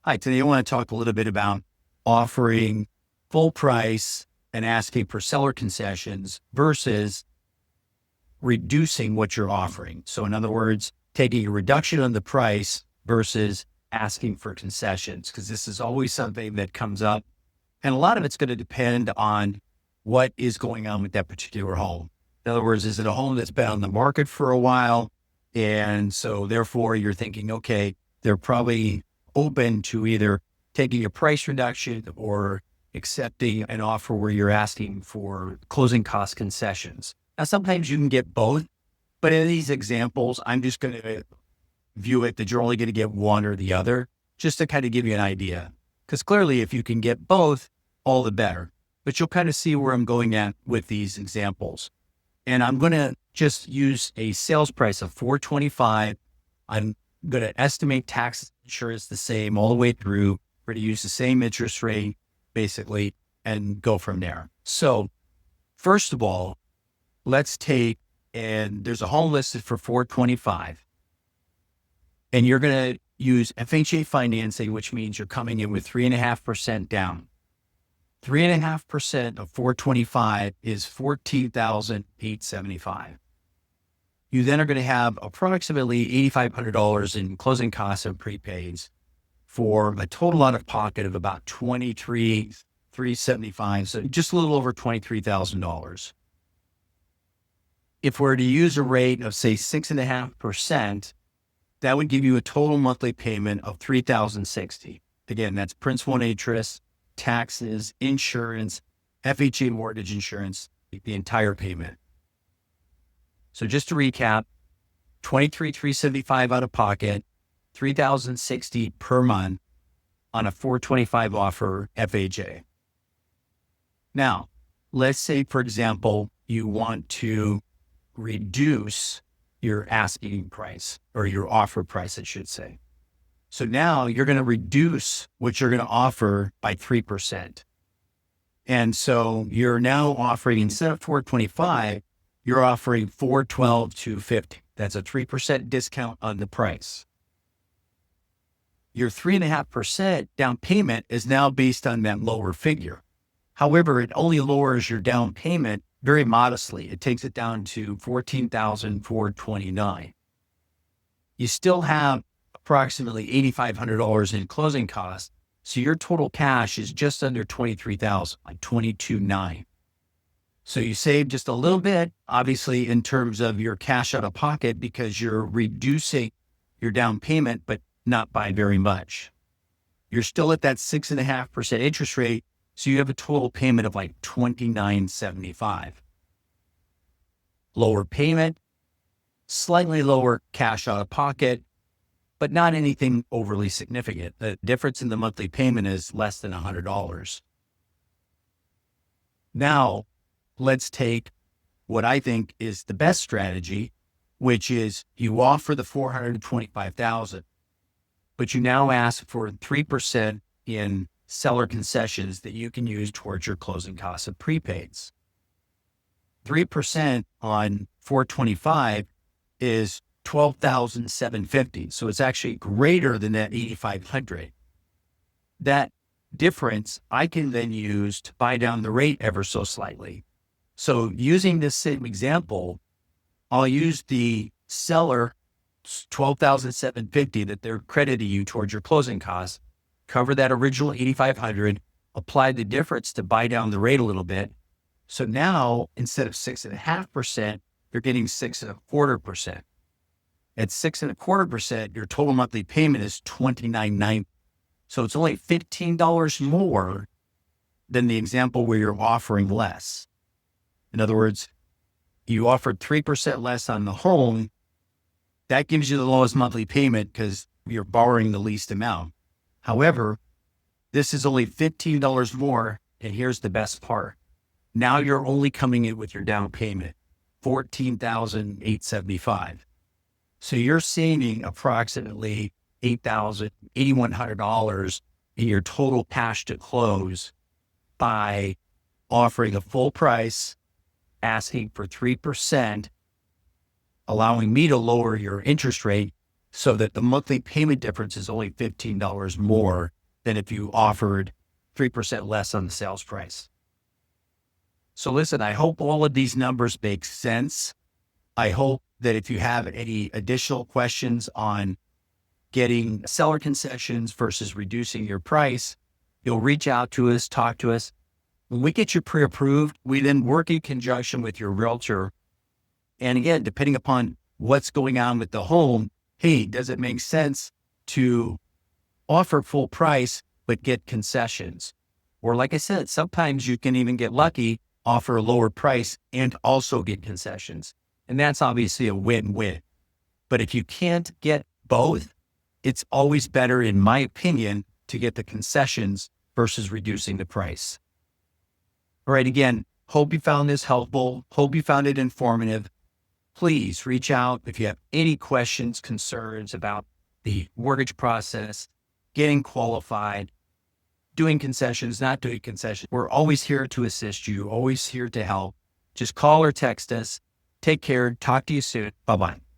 Hi, today I want to talk a little bit about offering full price and asking for seller concessions versus reducing what you're offering. So in other words, taking a reduction on the price versus asking for concessions, because this is always something that comes up. And a lot of it's going to depend on what is going on with that particular home. In other words, is it a home that's been on the market for a while? And so therefore you're thinking, okay, they're probably open to either taking a price reduction or accepting an offer where you're asking for closing cost concessions. Now, sometimes you can get both, but in these examples, I'm just going to view it that you're only going to get one or the other, just to kind of give you an idea. Because clearly, if you can get both, all the better. But you'll kind of see where I'm going at with these examples. And I'm going to just use a sales price of $425. I'm going to estimate tax insurance the same all the way through. We're going to use the same interest rate, basically, and go from there. So first of all, let's take, and there's a home listed for $425. And you're going to use FHA financing, which means you're coming in with 3.5% down. 3.5% of $425 is $14,875. You then are going to have approximately $8,500 in closing costs and prepaids for a total out of pocket of about $23,375. So just a little over $23,000. If we're to use a rate of say 6.5%, that would give you a total monthly payment of $3,060. Again, that's principal and interest, taxes, insurance, FHA mortgage insurance, the entire payment. So just to recap, $23,375 out of pocket, $3,060 per month on a $425 offer FHA. Now, let's say, for example, you want to reduce your asking price or your offer price, I should say. So now you're going to reduce what you're going to offer by 3%. And so you're now offering, instead of $425, you're offering $412,250. That's a 3% discount on the price. Your 3.5% down payment is now based on that lower figure. However, it only lowers your down payment very modestly. It takes it down to $14,429. You still have approximately $8,500 in closing costs. So your total cash is just under $23,000, like $22,900. So you save just a little bit, obviously, in terms of your cash out of pocket because you're reducing your down payment, but not by very much. You're still at that 6.5% interest rate. So you have a total payment of like $29.75. Lower payment, slightly lower cash out of pocket, but not anything overly significant. The difference in the monthly payment is less than $100. Now, let's take what I think is the best strategy, which is you offer the $425,000, but you now ask for 3% in seller concessions that you can use towards your closing costs of prepaids. 3% on $425 is $12,750. So it's actually greater than that $8,500. That difference I can then use to buy down the rate ever so slightly. So using this same example, I'll use the seller $12,750 that they're crediting you towards your closing costs, cover that original $8,500, apply the difference to buy down the rate a little bit. So now instead of 6.5%, you're getting 6.25%. At 6.25%, your total monthly payment is $29.90. So it's only $15 more than the example where you're offering less. In other words, you offered 3% less on the home. That gives you the lowest monthly payment because you're borrowing the least amount. However, this is only $15 more. And here's the best part. Now you're only coming in with your down payment, $14,875. So you're saving approximately $8,100 in your total cash to close by offering a full price, asking for 3%, allowing me to lower your interest rate so that the monthly payment difference is only $15 more than if you offered 3% less on the sales price. So listen, I hope all of these numbers make sense. I hope that if you have any additional questions on getting seller concessions versus reducing your price, you'll reach out to us, talk to us. When we get you pre-approved, we then work in conjunction with your realtor. And again, depending upon what's going on with the home, hey, does it make sense to offer full price, but get concessions? Or like I said, sometimes you can even get lucky, offer a lower price and also get concessions. And that's obviously a win-win. But if you can't get both, it's always better, in my opinion, to get the concessions versus reducing the price. All right, again, hope you found this helpful. Hope you found it informative. Please reach out if you have any questions, concerns about the mortgage process, getting qualified, doing concessions, not doing concessions. We're always here to assist you, always here to help. Just call or text us. Take care. Talk to you soon. Bye-bye.